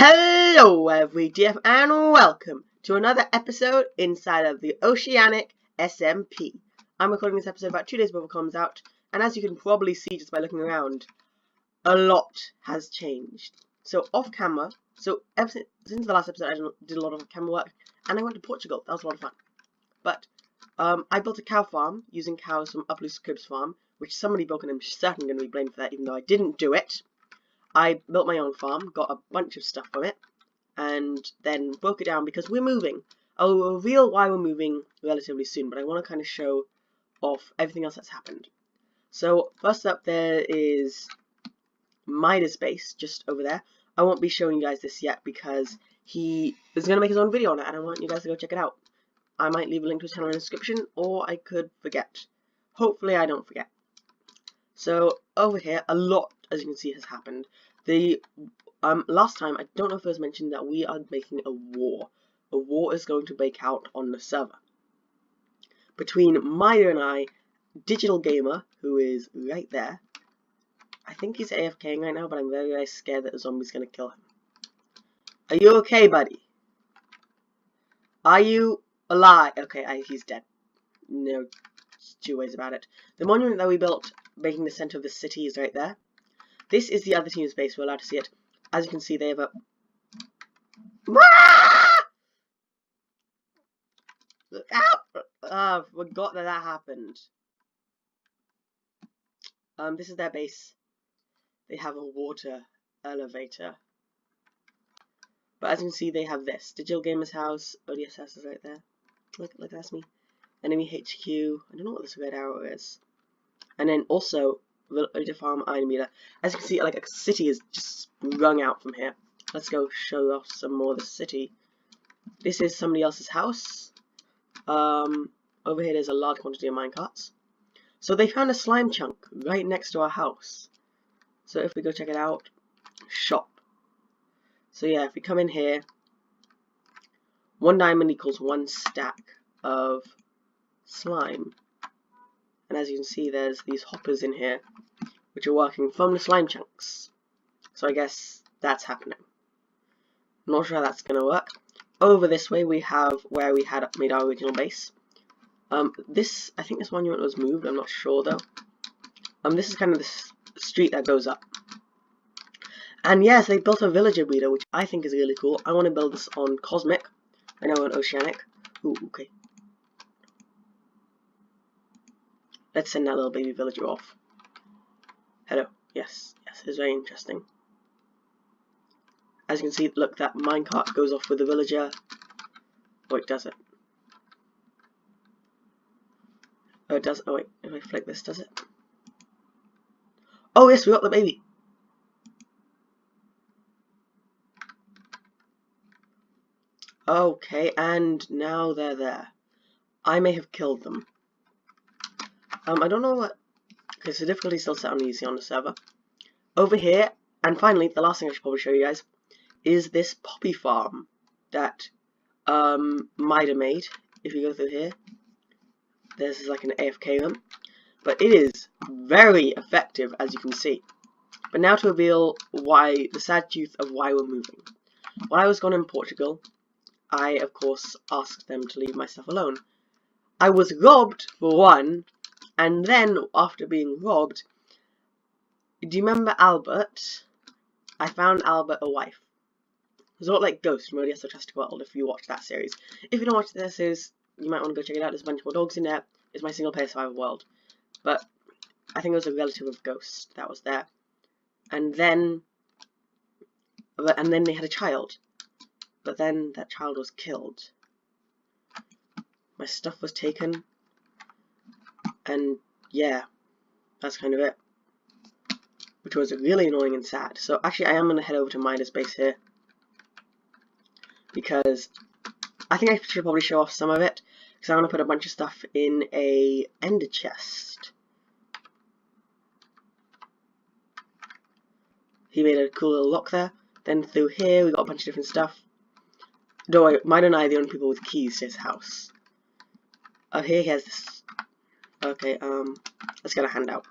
Hello DF and welcome to another episode inside of the Oceanic SMP. I'm recording this episode about 2 days before it comes out, and as you can probably see just by looking around, a lot has changed. So off camera, ever since the last episode I did a lot of camera work, and I went to Portugal. That was a lot of fun. But I built a cow farm using cows from Up Loose Cribs farm, which somebody built, and I'm certainly going to be blamed for that even though I didn't do it. I built my own farm, got a bunch of stuff from it, and then broke it down because we're moving. I'll reveal why we're moving relatively soon, but I want to kind of show off everything else that's happened. So first up there is Midas base, just over there. I won't be showing you guys this yet because he is going to make his own video on it, and I want you guys to go check it out. I might leave a link to his channel in the description, or I could forget. Hopefully I don't forget. So over here, a lot, as you can see, has happened. The last time, I don't know if it was mentioned that we are making a war. A war is going to break out on the server between Maya and I. Digital Gamer, who is right there. I think he's AFKing right now, but I'm very, very scared that a zombie's going to kill him. Are you okay, buddy? Are you alive? Okay, he's dead. No two ways about it. The monument that we built, making the center of the city, is right there. This is the other team's base. We're allowed to see it. As you can see, they have a... Look out! I forgot that happened. This is their base. They have a water elevator. But as you can see, they have this. Digital Gamer's house. ODS house is right there. Look, that's me. Enemy HQ. I don't know what this red arrow is. And then also, Villager Farm Iron Meter. As you can see, like a city is just sprung out from here. Let's go show off some more of the city. This is somebody else's house. Over here there's a large quantity of minecarts. So they found a slime chunk right next to our house. So if we go check it out, shop. So yeah, if we come in here, 1 diamond equals 1 stack of slime. And as you can see, there's these hoppers in here, which are working from the slime chunks. So I guess that's happening. I'm not sure how that's going to work. Over this way, we have where we had made our original base. I think this monument was moved. I'm not sure though. This is kind of the street that goes up. And yes, they built a villager breeder, which I think is really cool. I want to build this on Cosmic. I know on Oceanic. Ooh, okay. Let's send that little baby villager off. Hello. Yes, it's very interesting. As you can see, look, that minecart goes off with the villager. Oh, it does it. Oh, it does. Oh, wait. If I flick this, does it? Oh, yes, we got the baby. Okay, and now they're there. I may have killed them. I don't know what... Okay, so difficulty still set on easy on the server. Over here, and finally, the last thing I should probably show you guys, is this poppy farm that Mida made. If you go through here, there's like an AFK room. But it is very effective, as you can see. But now to reveal why, the sad truth of why we're moving. When I was gone in Portugal, I, of course, asked them to leave my stuff alone. I was robbed, for one, and then, after being robbed, do you remember Albert? I found Albert a wife. It was a lot like Ghost from ODS Fantastic World, if you watch that series. If you don't watch that series, you might want to go check it out. There's a bunch more dogs in there. It's my single-player survival world. But I think it was a relative of Ghost that was there. And then they had a child. But then that child was killed. My stuff was taken. And yeah, that's kind of it. Which was really annoying and sad. So actually I am going to head over to Midas base here. Because I think I should probably show off some of it. Because I'm going to put a bunch of stuff in a ender chest. He made a cool little lock there. Then through here we got a bunch of different stuff. Don't worry, Mine and I are the only people with keys to his house. Oh, here he has this. Okay, let's get a handout.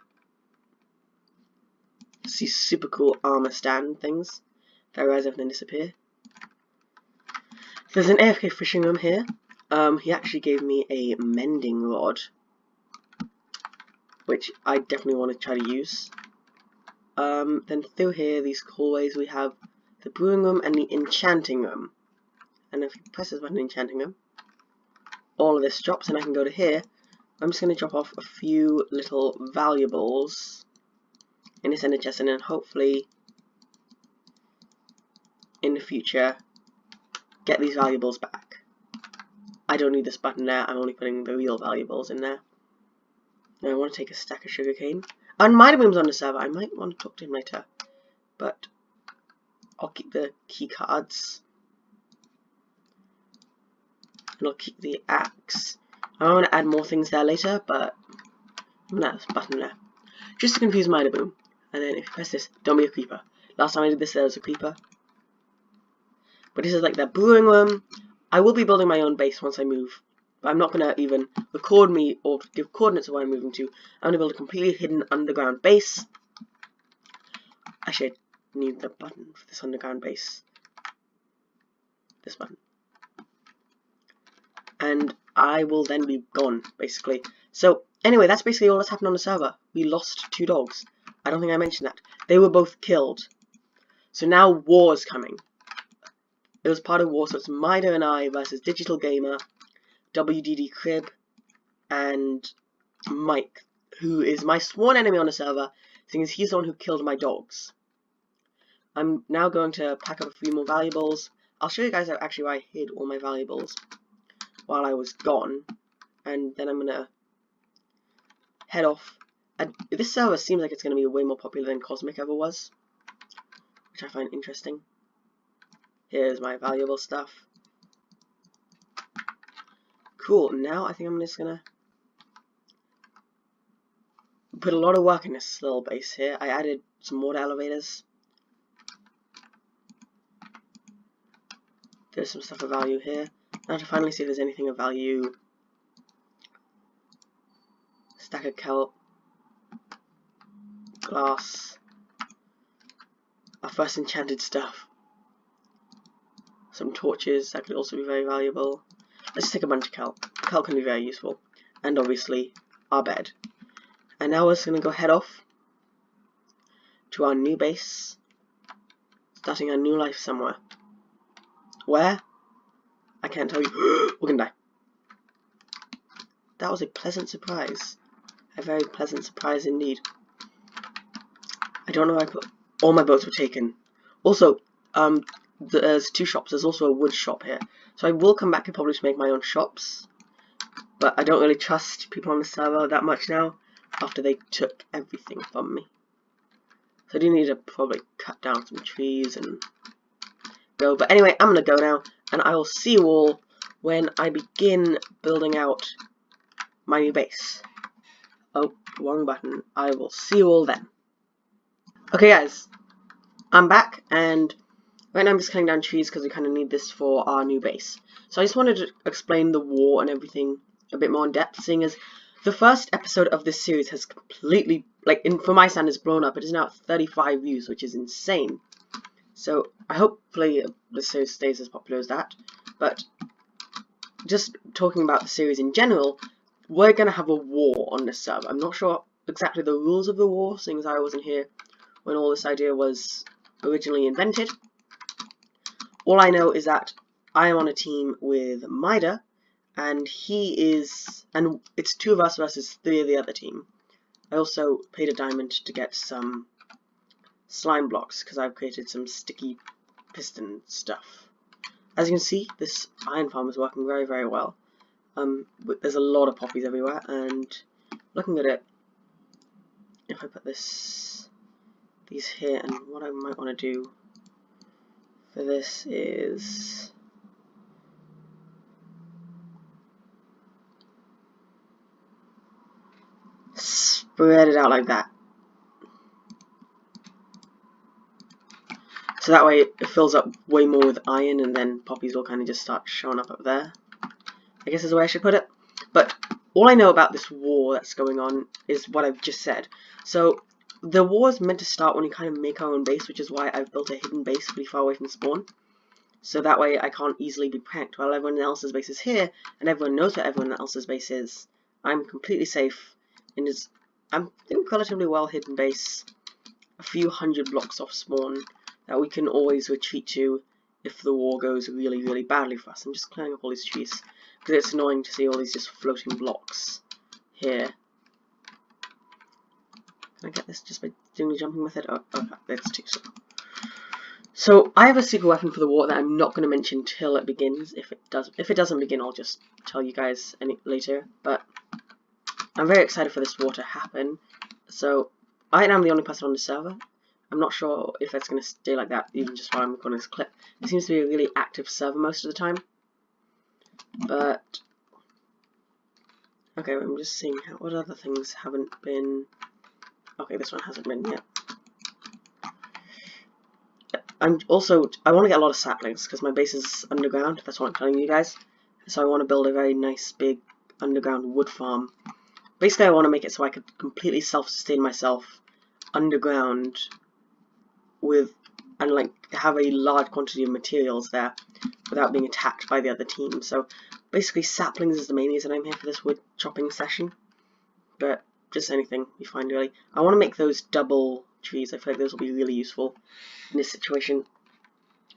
See super cool armor stand things. If I rise up and then disappear. There's an AFK fishing room here. He actually gave me a mending rod, which I definitely want to try to use. Then through here, these hallways, we have the brewing room and the enchanting room. And if you press this button, enchanting room, all of this drops, and I can go to here. I'm just going to drop off a few little valuables in this ender chest, and then hopefully in the future get these valuables back. I don't need this button there, I'm only putting the real valuables in there. Now I want to take a stack of sugarcane. And Midaboom's on the server, I might want to talk to him later. But I'll keep the key cards. And I'll keep the axe. I want to add more things there later, but I'm going to add this button there. Just to confuse Midaboom. And then if you press this, don't be a creeper. Last time I did this, there was a creeper. But this is like the brewing room. I will be building my own base once I move. But I'm not going to even record me or give coordinates of where I'm moving to. I'm going to build a completely hidden underground base. Actually, I need the button for this underground base. This button. And I will then be gone, basically. So, anyway, that's basically all that's happened on the server. We lost 2 dogs. I don't think I mentioned that. They were both killed. So now war's coming. It was part of war, so it's Mida and I versus Digital Gamer, WDD Crib, and Mike, who is my sworn enemy on the server, seeing as he's the one who killed my dogs. I'm now going to pack up a few more valuables. I'll show you guys actually where I hid all my valuables while I was gone, and then I'm going to head off. And this server seems like it's going to be way more popular than Cosmic ever was, which I find interesting. Here's my valuable stuff. Cool, now I think I'm just gonna put a lot of work in this little base here. I added some water elevators. There's some stuff of value here. Now to finally see if there's anything of value. Stack of kelp. Glass. Our first enchanted stuff. Some torches, that could also be very valuable. Let's take a bunch of kelp. Kelp can be very useful. And obviously, our bed. And now we're just going to go head off to our new base. Starting our new life somewhere. Where? I can't tell you. We're going to die. That was a pleasant surprise. A very pleasant surprise indeed. I don't know why I put... All my boats were taken. Also, there's 2 shops. There's also a wood shop here. So I will come back and probably make my own shops. But I don't really trust people on the server that much now, after they took everything from me. So I do need to probably cut down some trees and go. But anyway, I'm going to go now, and I will see you all when I begin building out my new base. Oh, wrong button. I will see you all then. Okay guys, I'm back, and right now I'm just cutting down trees because we kind of need this for our new base. So I just wanted to explain the war and everything a bit more in depth, seeing as the first episode of this series has completely, like, for my standards, blown up. It is now at 35 views, which is insane. So I hopefully this series stays as popular as that. But just talking about the series in general, we're going to have a war on this server. I'm not sure exactly the rules of the war, seeing as I wasn't here when all this idea was originally invented. All I know is that I am on a team with Mida, and and it's 2 of us versus 3 of the other team. I also paid a diamond to get some slime blocks, because I've created some sticky piston stuff. As you can see, this iron farm is working very, very well. There's a lot of poppies everywhere, and looking at it, if I put these here, and what I might want to do for this is spread it out like that. So that way it fills up way more with iron, and then poppies will kind of just start showing up there. I guess is the way I should put it. But all I know about this war that's going on is what I've just said. So the war is meant to start when we kind of make our own base, which is why I've built a hidden base pretty far away from spawn. so that way I can't easily be pranked while everyone else's base is here, and everyone knows where everyone else's base is. I'm completely safe in this, I think, relatively well hidden base, a few hundred blocks off spawn, that we can always retreat to if the war goes really, really badly for us. I'm just clearing up all these trees, because it's annoying to see all these just floating blocks here. Can I get this just by doing the jumping method? Oh, okay, that's too slow. So I have a secret weapon for the war that I'm not going to mention till it begins. If it doesn't begin, I'll just tell you guys later. But I'm very excited for this war to happen. So I am the only person on the server. I'm not sure if it's going to stay like that even just while I'm recording this clip. It seems to be a really active server most of the time. But okay, I'm just seeing what other things haven't been. Okay, this one hasn't been yet. I want to get a lot of saplings because my base is underground. That's what I'm telling you guys. So I want to build a very nice big underground wood farm. Basically, I want to make it so I could completely self-sustain myself underground and like have a large quantity of materials there without being attacked by the other team. So basically, saplings is the main reason I'm here for this wood chopping session. But just anything you find really. I want to make those double trees. I feel like those will be really useful in this situation.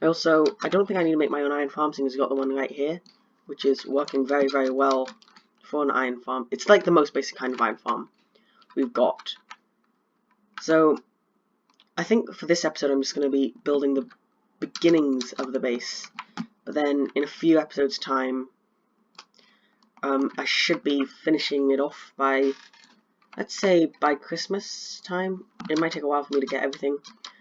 I don't think I need to make my own iron farm, since I've got the one right here, which is working very, very well for an iron farm. It's like the most basic kind of iron farm we've got. So I think for this episode I'm just going to be building the beginnings of the base, but then in a few episodes time I should be finishing it off by, let's say, by Christmas time. It might take a while for me to get everything,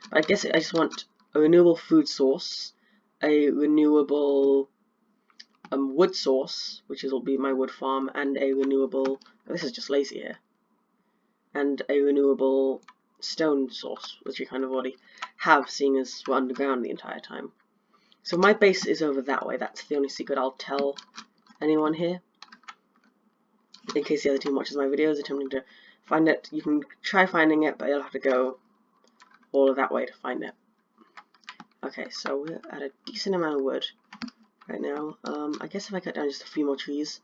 but I guess I just want a renewable food source, a renewable wood source, which will be my wood farm, and a renewable, this is just lazy here, and a renewable stone source, which we kind of already have, seeing as we're underground the entire time. So my base is over that way. That's the only secret I'll tell anyone here, in case the other team watches my videos attempting to find it. You can try finding it, but you'll have to go all of that way to find it. Okay, so we're at a decent amount of wood right now. I guess if I cut down just a few more trees,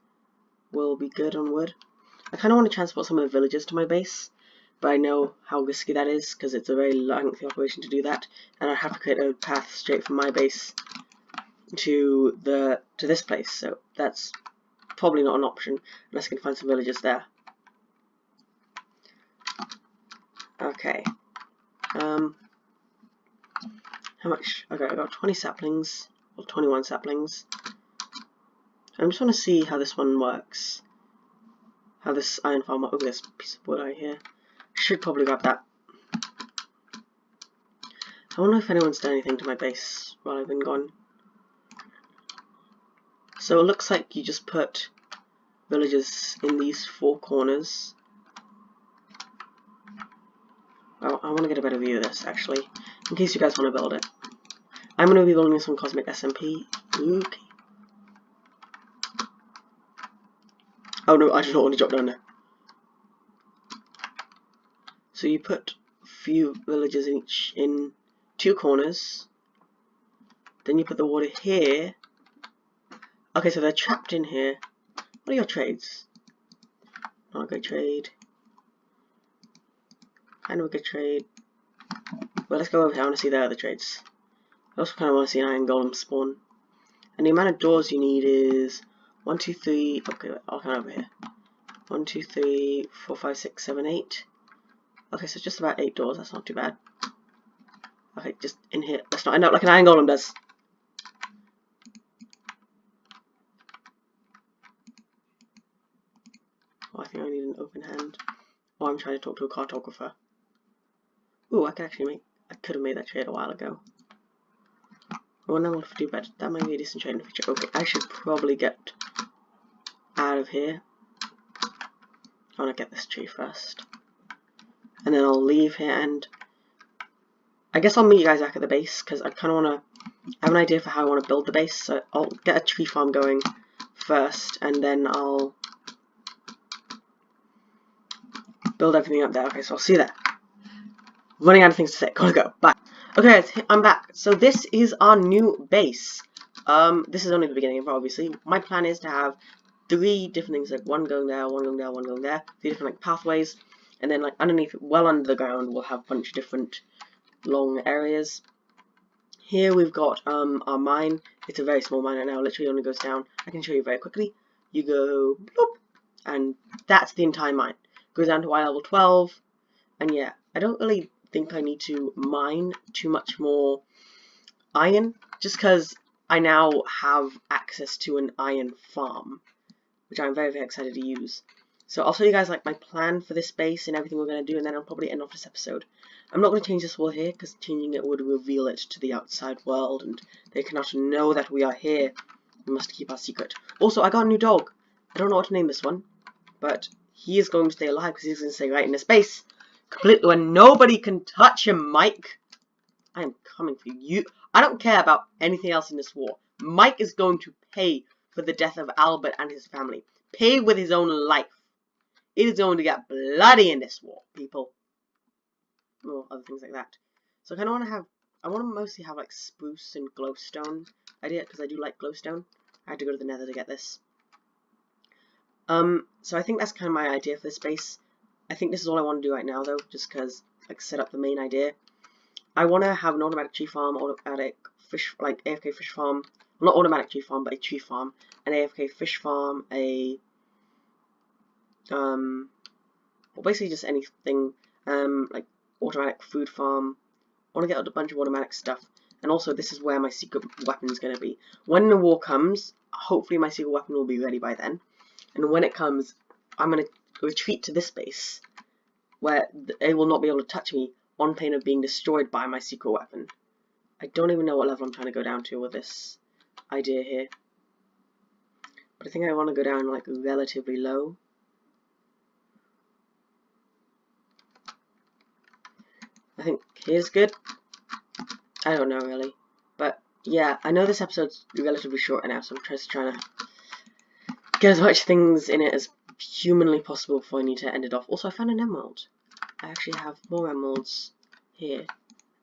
we'll be good on wood. I kind of want to transport some of the villagers to my base, but I know how risky that is because it's a very lengthy operation to do that, and I have to create a path straight from my base to this place. So that's probably not an option unless I can find some villagers there. Okay. How much? Okay, I got 20 saplings, or 21 saplings. I just want to see how this one works. How this iron farm works. Oh, this piece of wood right here. Should probably grab that. I wonder if anyone's done anything to my base while I've been gone. So it looks like you just put villagers in these four corners. I want to get a better view of this, actually, in case you guys want to build it. I'm going to be building this on Oceanic SMP. Okay. Oh no, I just don't want to drop down there. So you put a few villagers in two corners. Then you put the water here. Okay, so they're trapped in here. What are your trades? Not a good trade. Kind of a good trade. Well, let's go over here. I want to see their other trades. I also kind of want to see an iron golem spawn. And the amount of doors you need is 1, 2, 3. Okay, wait, I'll come over here. 1, 2, 3, 4, 5, 6, 7, 8. Okay, so just about 8 doors. That's not too bad. Okay, just in here. Let's not end up like an iron golem does. Oh, I think I need an open hand. Oh, I'm trying to talk to a cartographer. Ooh, I could have made that trade a while ago. Oh, now I'll have to do better. That might be a decent trade in the future. Okay, I should probably get out of here. I want to get this tree first. And then I'll leave here, and I guess I'll meet you guys back at the base, because I kind of want to have an idea for how I want to build the base. So I'll get a tree farm going first, and then I'll build everything up there. Okay, so I'll see you there. Running out of things to say. Gotta go. Bye. Okay, I'm back. So this is our new base. This is only the beginning, obviously. My plan is to have 3 different things, like one going there, one going there, one going there, 3 different like pathways, and then like underneath, well under the ground, we'll have a bunch of different long areas. Here we've got our mine. It's a very small mine right now, literally only goes down. I can show you very quickly. You go bloop, and that's the entire mine. Goes down to Y level 12, and yeah, I don't really think I need to mine too much more iron, just because I now have access to an iron farm, which I'm very, very excited to use. So I'll show you guys like my plan for this base and everything we're going to do, and then I'll probably end off this episode. I'm not going to change this wall here, because changing it would reveal it to the outside world, and they cannot know that we are here. We must keep our secret. Also, I got a new dog. I don't know what to name this one, but he is going to stay alive, because he's going to stay right in this base, completely where nobody can touch him, Mike. I am coming for you. I don't care about anything else in this war. Mike is going to pay for the death of Albert and his family. Pay with his own life. It is going to get bloody in this war, people. Or other things like that. So I kind of want to have, I want to mostly have like spruce and glowstone idea, because I do like glowstone. I had to go to the nether to get this. So I think that's kind of my idea for this base. I think this is all I want to do right now, though, just because, like, set up the main idea. I want to have an automatic tree farm, automatic fish, like AFK fish farm, not automatic tree farm, but a tree farm, an AFK fish farm, a well, basically just anything, like automatic food farm. I want to get a bunch of automatic stuff, and also this is where my secret weapon is going to be. When the war comes, hopefully my secret weapon will be ready by then, and when it comes, I'm going to retreat to this base, where they will not be able to touch me, on pain of being destroyed by my secret weapon. I don't even know what level I'm trying to go down to with this idea here. But I think I want to go down like relatively low. I think here's good. I don't know really. But yeah, I know this episode's relatively short now, so I'm just trying to get as much things in it as humanly possible before I need to end it off. Also, I found an emerald. I actually have more emeralds here,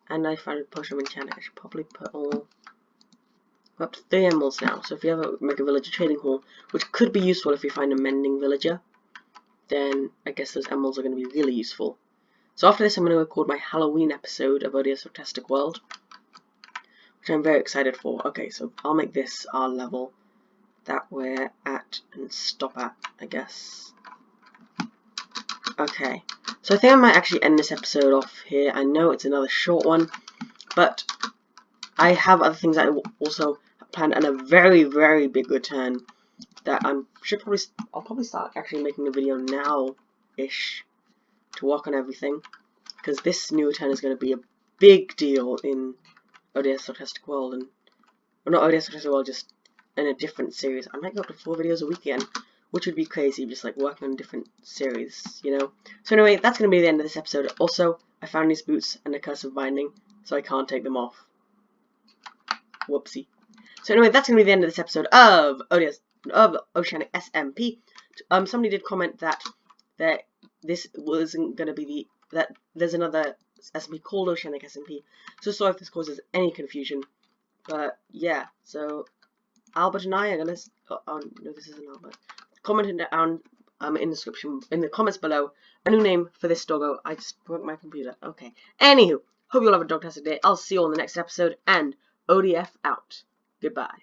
and I found a potion of enchanting. I should probably put all up to 3 emeralds now. So if you ever make a villager trading hall, which could be useful if you find a mending villager, then I guess those emeralds are going to be really useful. So after this, I'm going to record my Halloween episode of Odious Fantastic World, which I'm very excited for. Okay, so I'll make this our level that we're at and stop at, I guess. Okay, so I think I might actually end this episode off here. I know it's another short one, but I have other things I also planned, and a very, very big return that I'll probably start actually making a video now-ish to work on everything, because this new return is going to be a big deal in Odious Fantastic World, and well, not Odious Fantastic World, just in a different series. I might go up to 4 videos a week again, which would be crazy, just like working on different series, you know. So anyway, that's going to be the end of this episode. Also, I found these boots and a curse of binding, so I can't take them off. Whoopsie. So anyway, that's going to be the end of this episode of Oceanic SMP. Somebody did comment that this wasn't going to be that there's another SMP called Oceanic SMP. So sorry if this causes any confusion. But yeah, so Albert and I are going to... Oh, no, this isn't Albert. Comment down in the description, in the comments below, a new name for this doggo. I just broke my computer. Okay. Anywho, hope you all have a dogtastic day. I'll see you all in the next episode, and ODF out. Goodbye.